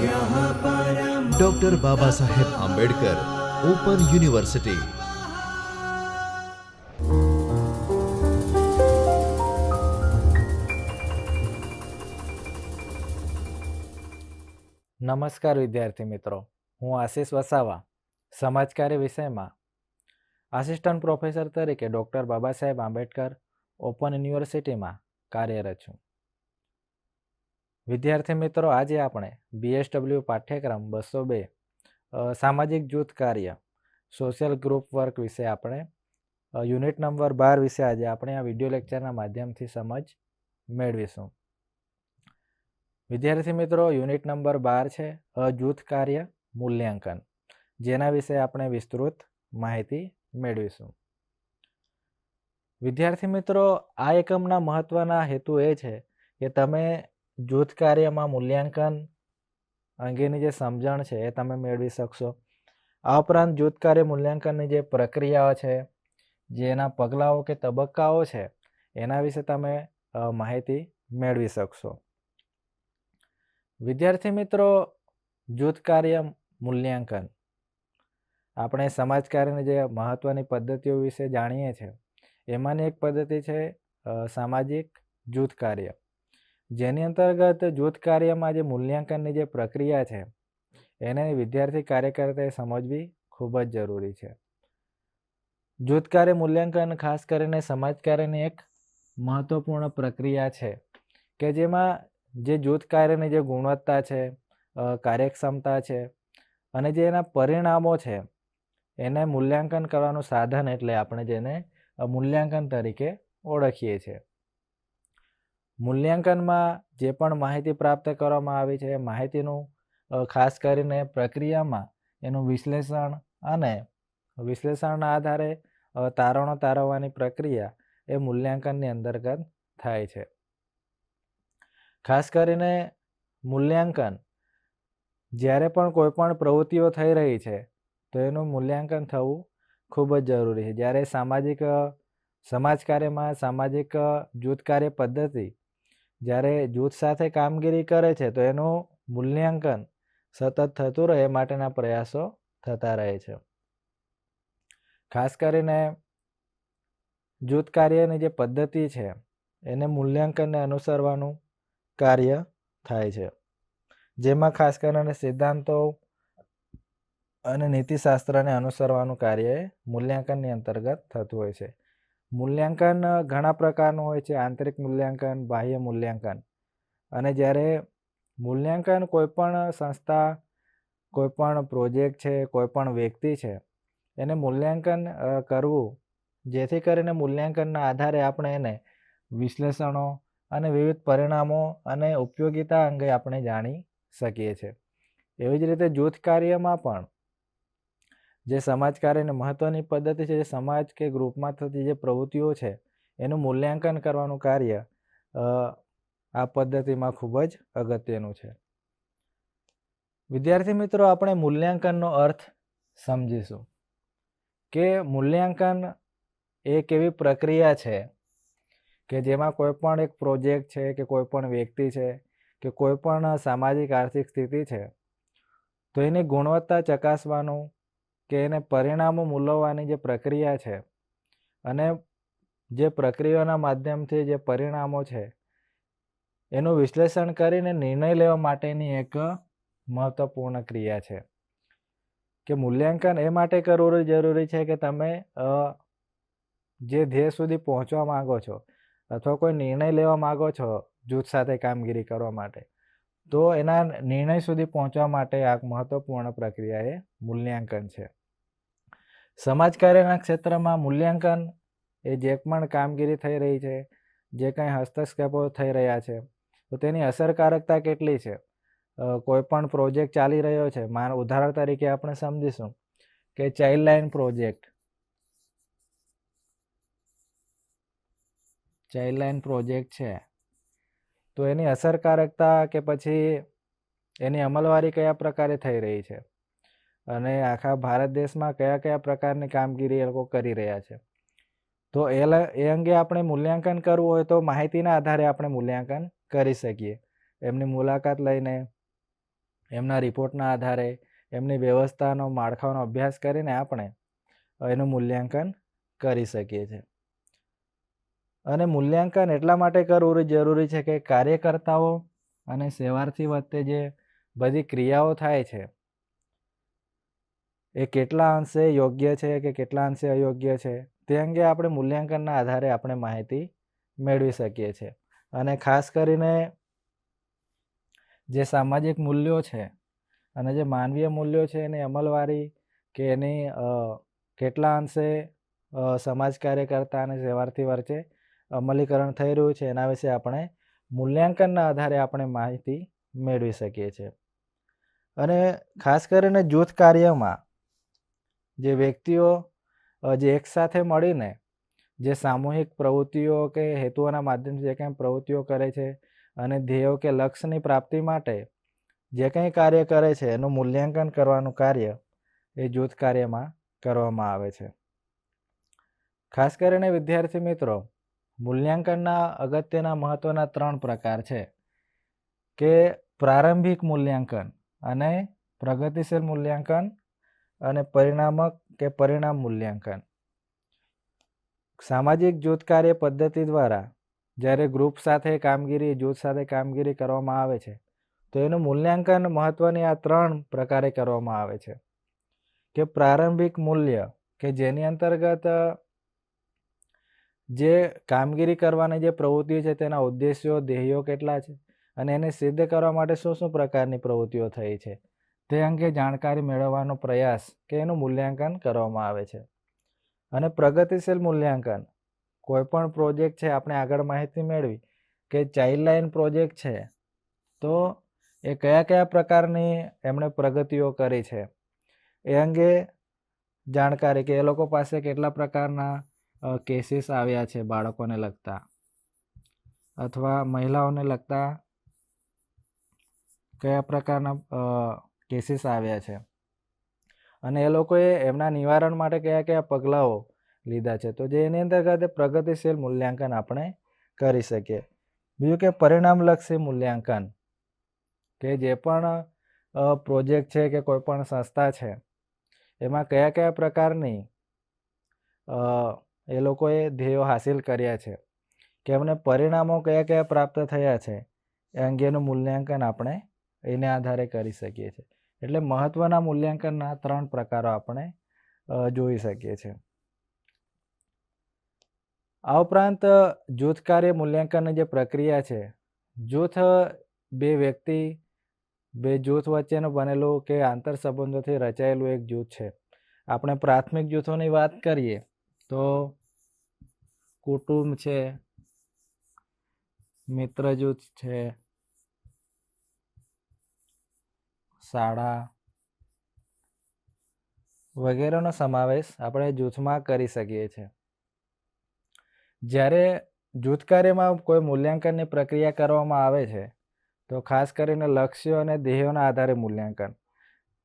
Doctor Baba Saheb Ambedkar open university. નમસ્કાર વિદ્યાર્થી મિત્રો, હું આશીષ વસાવા સમાજકાર્ય વિષયમાં આસિસ્ટન્ટ પ્રોફેસર તરીકે ડૉક્ટર બાબા સાહેબ આંબેડકર ઓપન યુનિવર્સિટીમાં કાર્યરત છું. વિદ્યાર્થી મિત્રો, આજે આપણે BSW પાઠ્યક્રમ 202 સામાજિક જૂથ કાર્ય સોશિયલ ગ્રુપ વર્ક વિશે આપણે યુનિટ નંબર 12 વિશે આજે આપણે આ વિડીયો લેક્ચરના માધ્યમથી સમજ મેળવીશું. વિદ્યાર્થી મિત્રો, યુનિટ નંબર 12 છે જૂથ કાર્ય મૂલ્યાંકન, જેના વિશે આપણે વિસ્તૃત માહિતી મેળવીશું. વિદ્યાર્થી મિત્રો, આ એકમના મહત્વના હેતુ એ છે કે તમે જૂથ કાર્યમાં મૂલ્યાંકન અંગેની જે સમજણ છે એ તમે મેળવી શકશો. આ ઉપરાંત જૂથ કાર્ય મૂલ્યાંકનની જે પ્રક્રિયાઓ છે, જેના પગલાઓ કે તબક્કાઓ છે, એના વિશે તમે માહિતી મેળવી શકશો. વિદ્યાર્થી મિત્રો, જૂથ કાર્ય મૂલ્યાંકન આપણે સમાજ કાર્યની જે મહત્વની પદ્ધતિઓ વિશે જાણીએ છીએ, એમાંની એક પદ્ધતિ છે સામાજિક જૂથ કાર્ય, જેની અંતર્ગત જૂથ કાર્યમાં જે મૂલ્યાંકનની જે પ્રક્રિયા છે એને વિદ્યાર્થી કાર્યકર્તાએ સમજવી ખૂબ જ જરૂરી છે. જૂથ કાર્ય મૂલ્યાંકન ખાસ કરીને સમાજ કાર્યની એક મહત્વપૂર્ણ પ્રક્રિયા છે કે જેમાં જે જૂથ કાર્યની જે ગુણવત્તા છે, કાર્યક્ષમતા છે અને જે એના પરિણામો છે એને મૂલ્યાંકન કરવાનું સાધન એટલે આપણે જેને મૂલ્યાંકન તરીકે ઓળખીએ છીએ. મૂલ્યાંકનમાં જે પણ માહિતી પ્રાપ્ત કરવામાં આવી છે એ માહિતીનું ખાસ કરીને પ્રક્રિયામાં એનું વિશ્લેષણ અને વિશ્લેષણના આધારે તારણો તારવવાની પ્રક્રિયા એ મૂલ્યાંકનની અંતર્ગત થાય છે. ખાસ કરીને મૂલ્યાંકન જ્યારે પણ કોઈ પણ પ્રવૃત્તિઓ થઈ રહી છે તો એનું મૂલ્યાંકન થવું ખૂબ જ જરૂરી છે. જ્યારે સમાજ કાર્યમાં સામાજિક જૂથ કાર્ય પદ્ધતિ જ્યારે જૂથ સાથે કામગીરી કરે છે તો એનું મૂલ્યાંકન સતત થતું રહે એ માટેના પ્રયાસો થતા રહે છે. ખાસ કરીને જૂથ કાર્યની જે પદ્ધતિ છે એને મૂલ્યાંકનને અનુસરવાનું કાર્ય થાય છે, જેમાં ખાસ કરીને સિદ્ધાંતો અને નીતિશાસ્ત્રને અનુસરવાનું કાર્ય મૂલ્યાંકનની અંતર્ગત થતું હોય છે. મૂલ્યાંકન ઘણા પ્રકારનું હોય છે, આંતરિક મૂલ્યાંકન, બાહ્ય મૂલ્યાંકન. અને જ્યારે મૂલ્યાંકન કોઈપણ સંસ્થા, કોઈપણ પ્રોજેક્ટ છે, કોઈપણ વ્યક્તિ છે, એને મૂલ્યાંકન કરવું, જેથી કરીને મૂલ્યાંકનના આધારે આપણે એને વિશ્લેષણો અને વિવિધ પરિણામો અને ઉપયોગિતા અંગે આપણે જાણી શકીએ છીએ. એવી જ રીતે જૂથ કાર્યમાં પણ જે સમાજ કાર્યની મહત્વની પદ્ધતિ છે, જે સમાજ કે ગ્રુપમાં થતી જે પ્રવૃત્તિઓ છે એનું મૂલ્યાંકન કરવાનું કાર્ય આ પદ્ધતિમાં ખૂબ જ અગત્યનું છે. વિદ્યાર્થી મિત્રો, આપણે મૂલ્યાંકનનો અર્થ સમજીશું કે મૂલ્યાંકન એક એવી પ્રક્રિયા છે કે જેમાં કોઈ પણ એક પ્રોજેક્ટ છે કે કોઈ પણ વ્યક્તિ છે કે કોઈ પણ સામાજિક આર્થિક સ્થિતિ છે તો એની ગુણવત્તા ચકાસવાનું કે એને પરિણામો મૂલવવાની જે પ્રક્રિયા છે અને જે પ્રક્રિયાના માધ્યમથી જે પરિણામો છે એનું વિશ્લેષણ કરીને નિર્ણય લેવા માટેની એક મહત્વપૂર્ણ ક્રિયા છે. કે મૂલ્યાંકન એ માટે કરવું જરૂરી છે કે તમે જે ધ્યેય સુધી પહોંચવા માંગો છો અથવા કોઈ નિર્ણય લેવા માંગો છો જૂથ સાથે કામગીરી કરવા માટે, તો એના નિર્ણય સુધી પહોંચવા માટે આ મહત્વપૂર્ણ પ્રક્રિયા એ મૂલ્યાંકન છે. સમાજ કાર્યના ક્ષેત્રમાં મૂલ્યાંકન એ જે પણ કામગીરી થઈ રહી છે, જે કંઈ હસ્તક્ષેપો થઈ રહ્યા છે, તો તેની અસરકારકતા કેટલી છે. કોઈ પણ પ્રોજેક્ટ ચાલી રહ્યો છે, ઉદાહરણ તરીકે આપણે સમજીશું કે ચાઇલ્ડલાઇન પ્રોજેક્ટ છે, તો એની અસરકારકતા કે પછી એની અમલવારી કયા પ્રકારે થઈ રહી છે અને આખા ભારત દેશમાં કયા કયા પ્રકારની કામગીરી એ લોકો કરી રહ્યા છે. તો એ અંગે આપણે મૂલ્યાંકન કરવું હોય તો માહિતીના આધારે આપણે મૂલ્યાંકન કરી શકીએ. એમની મુલાકાત લઈને એમના રિપોર્ટના આધારે એમની વ્યવસ્થાનો માળખાનો અભ્યાસ કરીને આપણે એનું મૂલ્યાંકન કરી શકીએ છીએ. અને મૂલ્યાંકન એટલા માટે કરવું જરૂરી છે કે કાર્યકર્તાઓ અને સેવાર્થી વચ્ચે જે બધી ક્રિયાઓ થાય છે એ કેટલા અંશે યોગ્ય છે કે કેટલા અંશે અયોગ્ય છે તે અંગે આપણે મૂલ્યાંકનના આધારે આપણે માહિતી મેળવી શકીએ છીએ. અને ખાસ કરીને જે સામાજિક મૂલ્યો છે અને જે માનવીય મૂલ્યો છે એની અમલવારી કે એની કેટલા અંશે સમાજ કાર્યકર્તા અને સેવાર્થી વચ્ચે અમલીકરણ થઈ રહ્યું છે એના વિશે આપણે મૂલ્યાંકનના આધારે આપણે માહિતી મેળવી શકીએ છીએ. અને ખાસ કરીને જૂથ કાર્યમાં જે વ્યક્તિઓ જે એકસાથે મળીને જે સામૂહિક પ્રવૃત્તિઓ કે હેતુઓના માધ્યમથી જે કંઈ પ્રવૃત્તિઓ કરે છે અને ધ્યેયો કે લક્ષ્યની પ્રાપ્તિ માટે જે કંઈ કાર્ય કરે છે એનું મૂલ્યાંકન કરવાનું કાર્ય એ જૂથ કાર્યમાં કરવામાં આવે છે. ખાસ કરીને વિદ્યાર્થી મિત્રો, મૂલ્યાંકનના અગત્યના મહત્વના 3 પ્રકાર છે કે પ્રારંભિક મૂલ્યાંકન અને પ્રગતિશીલ મૂલ્યાંકન અને પરિણામક કે પરિણામ મૂલ્યાંકન. સામાજિક જૂથ કાર્ય પદ્ધતિ દ્વારા જ્યારે ગ્રુપ સાથે કામગીરી, જૂથ સાથે કામગીરી કરવામાં આવે છે તો એનું મૂલ્યાંકન મહત્વની આ 3 પ્રકારે કરવામાં આવે છે. કે પ્રારંભિક મૂલ્ય કે જેની અંતર્ગત જે કામગીરી કરવાની જે પ્રવૃત્તિઓ છે તેના ઉદ્દેશ્યો, ધ્યેયો કેટલા છે અને એને સિદ્ધ કરવા માટે શું પ્રકારની પ્રવૃત્તિઓ થઈ છે તે અંગે જાણકારી મેળવવાનો પ્રયાસ કે એનું મૂલ્યાંકન કરવામાં આવે છે. અને પ્રગતિશીલ મૂલ્યાંકન, કોઈ પણ પ્રોજેક્ટ છે આપણે આગળ માહિતી મેળવી કે ચાઇલ્ડલાઇન પ્રોજેક્ટ છે તો એ કયા પ્રકારની એમણે પ્રગતિઓ કરી છે એ અંગે જાણકારી કે એ લોકો પાસે કેટલા પ્રકારના કેસીસ આવ્યા છે બાળકોને લગતા અથવા મહિલાઓને લગતા કયા પ્રકારના કેસીસ આવ્યા છે અને એ લોકોએ એમના નિવારણ માટે કયા પગલાઓ લીધા છે તો જે એની અંતર્ગત પ્રગતિશીલ મૂલ્યાંકન આપણે કરી શકીએ. બીજું કે પરિણામલક્ષી મૂલ્યાંકન કે જે પણ પ્રોજેક્ટ છે કે કોઈ પણ સંસ્થા છે એમાં કયા પ્રકારની એ લોકોએ ધ્યેયો હાસિલ કર્યા છે કે એમને પરિણામો કયા પ્રાપ્ત થયા છે એ અંગેનું મૂલ્યાંકન આપણે એને આધારે કરી શકીએ છીએ. એટલે મહત્વના મૂલ્યાંકનના 3 પ્રકારો આપણે જોઈ શકીએ છીએ. આ ઉપરાંત જૂથ કાર્ય મૂલ્યાંકનની જે પ્રક્રિયા છે, જૂથ બે વ્યક્તિ, બે જૂથ વચ્ચેનું બનેલું કે આંતર સંબંધોથી રચાયેલું એક જૂથ છે. આપણે પ્રાથમિક જૂથોની વાત કરીએ તો કુટુંબ છે, મિત્ર જૂથ છે, શાળા વગેરેનો સમાવેશ આપણે જૂથમાં કરી શકીએ છીએ. જ્યારે જૂથ કાર્યમાં કોઈ મૂલ્યાંકનની પ્રક્રિયા કરવામાં આવે છે તો ખાસ કરીને લક્ષ્યો અને ધ્યેયોના આધારે મૂલ્યાંકન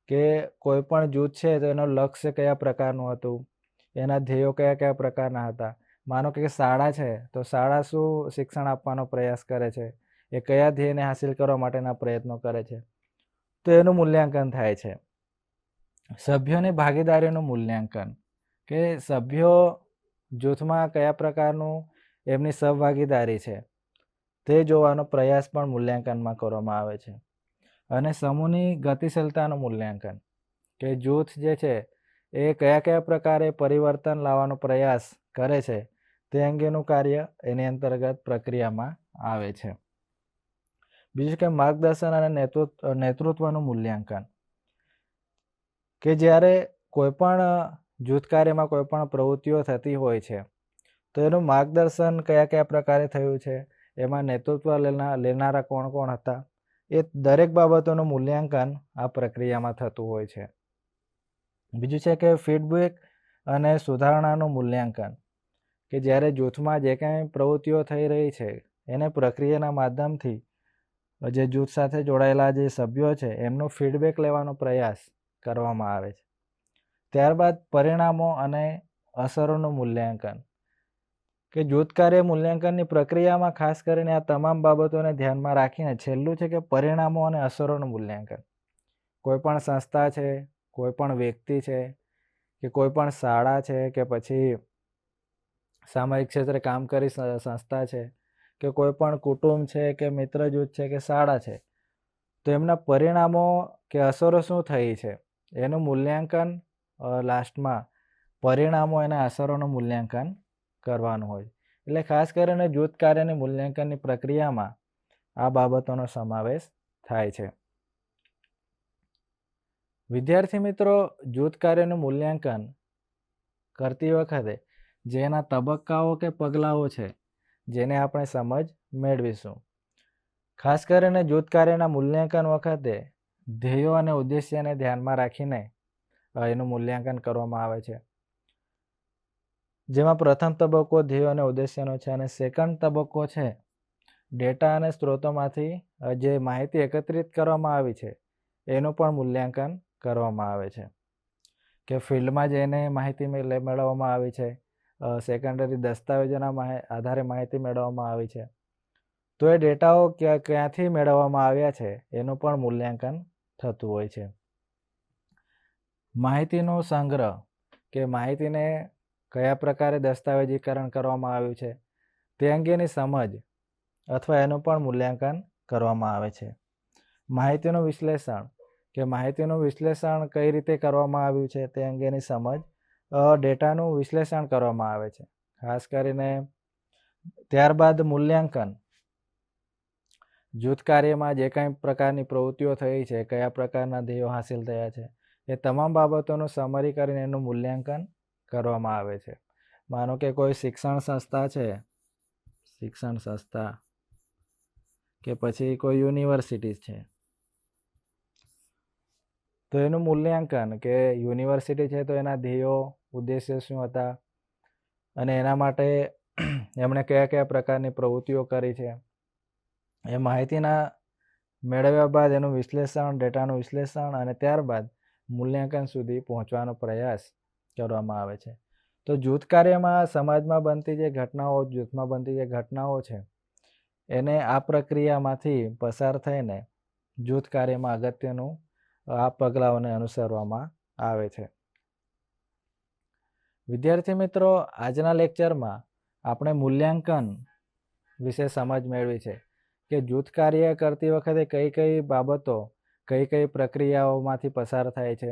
કે કોઈ પણ જૂથ છે તો એનું લક્ષ્ય કયા પ્રકારનું હતું, એના ધ્યેયો કયા પ્રકારના હતા. માનો કે શાળા છે તો શાળા શું શિક્ષણ આપવાનો પ્રયાસ કરે છે, એ કયા ધ્યેયને હાસિલ કરવા માટેના પ્રયત્નો કરે છે તો એનું મૂલ્યાંકન થાય છે. સભ્યોની ભાગીદારીનું મૂલ્યાંકન કે સભ્યો જૂથમાં કયા પ્રકારનું એમની સહભાગીદારી છે તે જોવાનો પ્રયાસ પણ મૂલ્યાંકનમાં કરવામાં આવે છે. અને સમૂહની ગતિશીલતાનું મૂલ્યાંકન કે જૂથ જે છે એ કયા પ્રકારે પરિવર્તન લાવવાનો પ્રયાસ કરે છે તે અંગેનું કાર્ય એની અંતર્ગત પ્રક્રિયામાં આવે છે. બીજું કે માર્ગદર્શન અને નેતૃત્વનું મૂલ્યાંકન કે જ્યારે કોઈ પણ જૂથ કાર્યમાં કોઈ પણ પ્રવૃત્તિઓ થતી હોય છે તો એનું માર્ગદર્શન કયા પ્રકારે થયું છે, એમાં નેતૃત્વ લેનારા કોણ હતા, એ દરેક બાબતોનું મૂલ્યાંકન આ પ્રક્રિયામાં થતું હોય છે. બીજું છે કે ફીડબેક અને સુધારણાનું મૂલ્યાંકન કે જ્યારે જૂથમાં જે કાંઈ પ્રવૃત્તિઓ થઈ રહી છે એને પ્રક્રિયાના માધ્યમથી જે જૂથ સાથે જોડાયેલા જે સભ્યો છે એમનો ફીડબેક લેવાનો પ્રયાસ કરવામાં આવે છે. ત્યારબાદ પરિણામો અને અસરોનું મૂલ્યાંકન કે જૂથ કાર્ય મૂલ્યાંકનની પ્રક્રિયામાં ખાસ કરીને આ તમામ બાબતોને ધ્યાનમાં રાખીને છેલ્લું છે કે પરિણામો અને અસરોનું મૂલ્યાંકન કોઈ પણ સંસ્થા છે, કોઈ પણ વ્યક્તિ છે કે કોઈ પણ શાળા છે કે પછી સામાજિક ક્ષેત્રે કામ કરી સંસ્થા છે કે કોઈ પણ કુટુંબ છે કે મિત્ર જૂથ છે કે શાળા છે, તો એમના પરિણામો કે અસરો શું થઈ છે એનું મૂલ્યાંકન લાસ્ટમાં પરિણામો એના અસરોનું મૂલ્યાંકન કરવાનું હોય. એટલે ખાસ કરીને જૂથ કાર્યની મૂલ્યાંકનની પ્રક્રિયામાં આ બાબતોનો સમાવેશ થાય છે. વિદ્યાર્થી મિત્રો, જૂથ કાર્યનું મૂલ્યાંકન કરતી વખતે જેના તબક્કાઓ કે પગલાઓ છે જેને આપણે સમજ મેળવીશું. ખાસ કરીને જૂથ કાર્યના મૂલ્યાંકન વખતે ધ્યેયો અને ઉદ્દેશ્યને ધ્યાનમાં રાખીને એનું મૂલ્યાંકન કરવામાં આવે છે. જેમાં પ્રથમ તબક્કો ધ્યેયો અને ઉદ્દેશ્યનો છે અને સેકન્ડ તબક્કો છે ડેટા અને સ્ત્રોતોમાંથી જે માહિતી એકત્રિત કરવામાં આવી છે એનું પણ મૂલ્યાંકન કરવામાં આવે છે. કે ફિલ્ડમાં જઈને માહિતી મેળવવામાં આવી છે, સેકન્ડરી દસ્તાવેજોના આધારે માહિતી મેળવવામાં આવી છે, તો એ ડેટાઓ ક્યાંથી મેળવવામાં આવ્યા છે એનું પણ મૂલ્યાંકન થતું હોય છે. માહિતીનો સંગ્રહ કે માહિતીને કયા પ્રકારે દસ્તાવેજીકરણ કરવામાં આવ્યું છે તે અંગેની સમજ અથવા એનું પણ મૂલ્યાંકન કરવામાં આવે છે. માહિતીનું વિશ્લેષણ કે માહિતીનું વિશ્લેષણ કઈ રીતે કરવામાં આવ્યું છે તે અંગેની સમજ, ડેટાનું વિશ્લેષણ કરવામાં આવે છે ખાસ કરીને. ત્યારબાદ મૂલ્યાંકન, જૂથ કાર્યમાં જે કંઈ પ્રકારની પ્રવૃત્તિઓ થઈ છે, કયા પ્રકારના ધ્યેયો હાંસિલ થયા છે, એ તમામ બાબતોનું સમરી કરીને એનું મૂલ્યાંકન કરવામાં આવે છે. માનો કે કોઈ શિક્ષણ સંસ્થા છે, શિક્ષણ સંસ્થા કે પછી કોઈ યુનિવર્સિટી છે, તો એનું મૂલ્યાંકન કે યુનિવર્સિટી છે તો એના ધ્યેયો ઉદ્દેશ્ય શું હતા અને એના માટે એમણે કયા કયા પ્રકારની પ્રવૃત્તિઓ કરી છે, એ માહિતીના મેળવ્યા બાદ એનું વિશ્લેષણ, ડેટાનું વિશ્લેષણ અને ત્યારબાદ મૂલ્યાંકન સુધી પહોંચવાનો પ્રયાસ કરવામાં આવે છે. તો જૂથ કાર્યમાં સમાજમાં બનતી જે ઘટનાઓ, જૂથમાં બનતી જે ઘટનાઓ છે એને આ પ્રક્રિયામાંથી પસાર થઈને જૂથ કાર્યમાં અગત્યનું આ પગલાઓને અનુસરવામાં આવે છે. વિદ્યાર્થી મિત્રો, આજના લેક્ચરમાં આપણે મૂલ્યાંકન વિશે સમજ મેળવી છે કે જૂથ કાર્ય કરતી વખતે કઈ કઈ બાબતો, કઈ કઈ પ્રક્રિયાઓમાંથી પસાર થાય છે,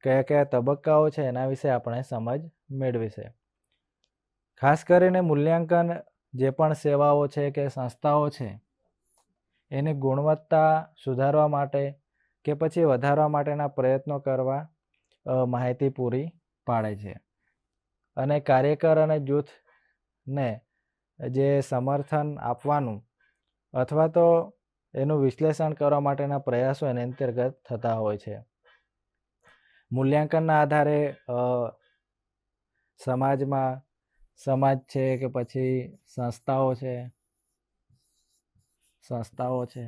કયા કયા તબક્કાઓ છે એના વિશે આપણે સમજ મેળવી છે. ખાસ કરીને મૂલ્યાંકન જે પણ સેવાઓ છે કે સંસ્થાઓ છે એની ગુણવત્તા સુધારવા માટે કે પછી વધારવા માટેના પ્રયત્નો કરવા માહિતી પૂરી પાડે છે અને કાર્યકર અને જૂથને જે સમર્થન આપવાનું અથવા તો એનું વિશ્લેષણ કરવા માટેના પ્રયાસો એની અંતર્ગત થતા હોય છે. મૂલ્યાંકનના આધારે સમાજ છે કે પછી સંસ્થાઓ છે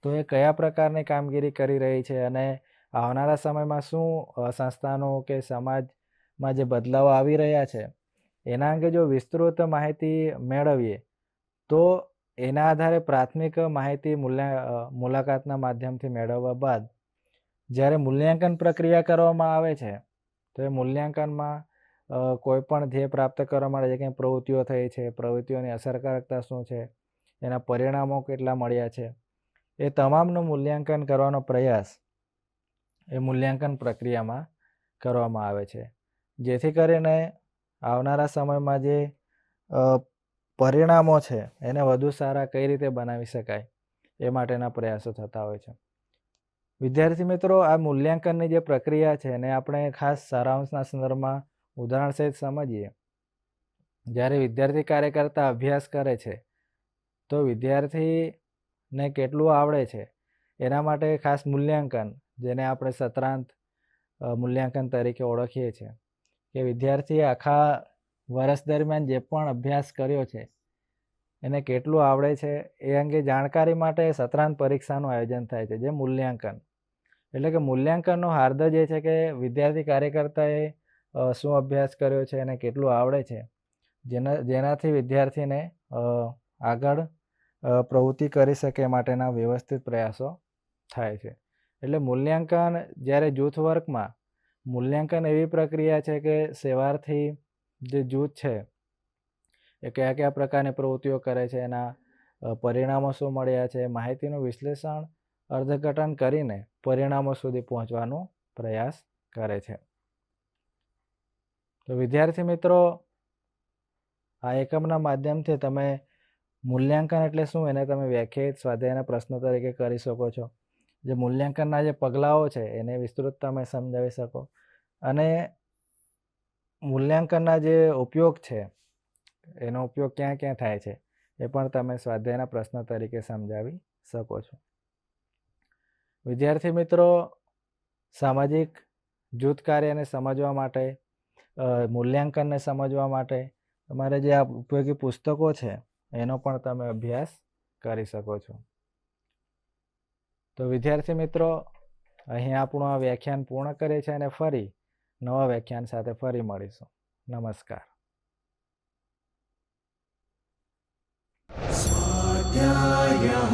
તો એ કયા પ્રકારની કામગીરી કરી રહી છે અને આવનારા સમયમાં શું સંસ્થાનો કે સમાજમાં જે બદલાવો આવી રહ્યા છે એના અંગે જો વિસ્તૃત માહિતી મેળવીએ તો એના આધારે પ્રાથમિક માહિતી મુલાકાતના માધ્યમથી મેળવવા બાદ જ્યારે મૂલ્યાંકન પ્રક્રિયા કરવામાં આવે છે તો એ મૂલ્યાંકનમાં કોઈ પણ ધ્યેય પ્રાપ્ત કરવા માટે જે કંઈ પ્રવૃત્તિઓ થઈ છે, પ્રવૃત્તિઓની અસરકારકતા શું છે, એના પરિણામો કેટલા મળ્યા છે, એ તમામનું મૂલ્યાંકન કરવાનો પ્રયાસ એ મૂલ્યાંકન પ્રક્રિયામાં કરવામાં આવે છે. જેથી કરીને આવનારા સમયમાં જે પરિણામો છે એને વધુ સારા કઈ રીતે બનાવી શકાય એ માટેના પ્રયાસો થતા હોય છે. વિદ્યાર્થી મિત્રો, આ મૂલ્યાંકનની જે પ્રક્રિયા છે એને આપણે ખાસ સારાંશના સંદર્ભમાં ઉદાહરણ સહિત સમજીએ. જ્યારે વિદ્યાર્થી કાર્ય કરતા અભ્યાસ કરે છે તો વિદ્યાર્થીને કેટલું આવડે છે એના માટે ખાસ મૂલ્યાંકન, જેને આપણે સત્રાંત મૂલ્યાંકન તરીકે ઓળખીએ છીએ, કે વિદ્યાર્થીએ આખા વર્ષ દરમિયાન જે પણ અભ્યાસ કર્યો છે એને કેટલું આવડે છે એ અંગે જાણકારી માટે સત્રાંત પરીક્ષાનું આયોજન થાય છે, જે મૂલ્યાંકન. એટલે કે મૂલ્યાંકનનો હાર્દ જે છે કે વિદ્યાર્થી કાર્યકર્તાએ શું અભ્યાસ કર્યો છે અને કેટલું આવડે છે, જેનાથી વિદ્યાર્થીને આગળ પ્રવૃત્તિ કરી શકે માટેના વ્યવસ્થિત પ્રયાસો થાય છે. એટલે મૂલ્યાંકન જ્યારે જૂથ વર્કમાં મૂલ્યાંકન એવી પ્રક્રિયા છે કે સેવાર્થી જે જૂથ છે એ કયા કયા પ્રકારની પ્રવૃત્તિઓ કરે છે, એના પરિણામો શું મળ્યા છે, માહિતીનું વિશ્લેષણ અર્થઘટન કરીને પરિણામો સુધી પહોંચવાનો પ્રયાસ કરે છે. તો વિદ્યાર્થી મિત્રો, આ એકમના માધ્યમથી તમે મૂલ્યાંકન એટલે શું એને તમે વ્યાખ્યાયિત સ્વાધ્યાયના પ્રશ્ન તરીકે કરી શકો છો. જે મૂલ્યાંકનના જે પગલાઓ છે એને વિસ્તૃત તમે સમજાવી શકો, અને મૂલ્યાંકનના જે ઉપયોગ છે એનો ઉપયોગ ક્યાં ક્યાં થાય છે એ પણ તમે સ્વાધ્યાયના પ્રશ્ન તરીકે સમજાવી શકો છો. વિદ્યાર્થી મિત્રો, સામાજિક જૂથ કાર્યને સમજવા માટે, મૂલ્યાંકનને સમજવા માટે તમારે જે આ ઉપયોગી પુસ્તકો છે એનો પણ તમે અભ્યાસ કરી શકો છો. તો વિદ્યાર્થી મિત્રો, અહીં આપણું આ વ્યાખ્યાન પૂર્ણ કરીએ છીએ અને ફરી નવા વ્યાખ્યાન સાથે ફરી મળીશું. નમસ્કાર. स्वाध्यायः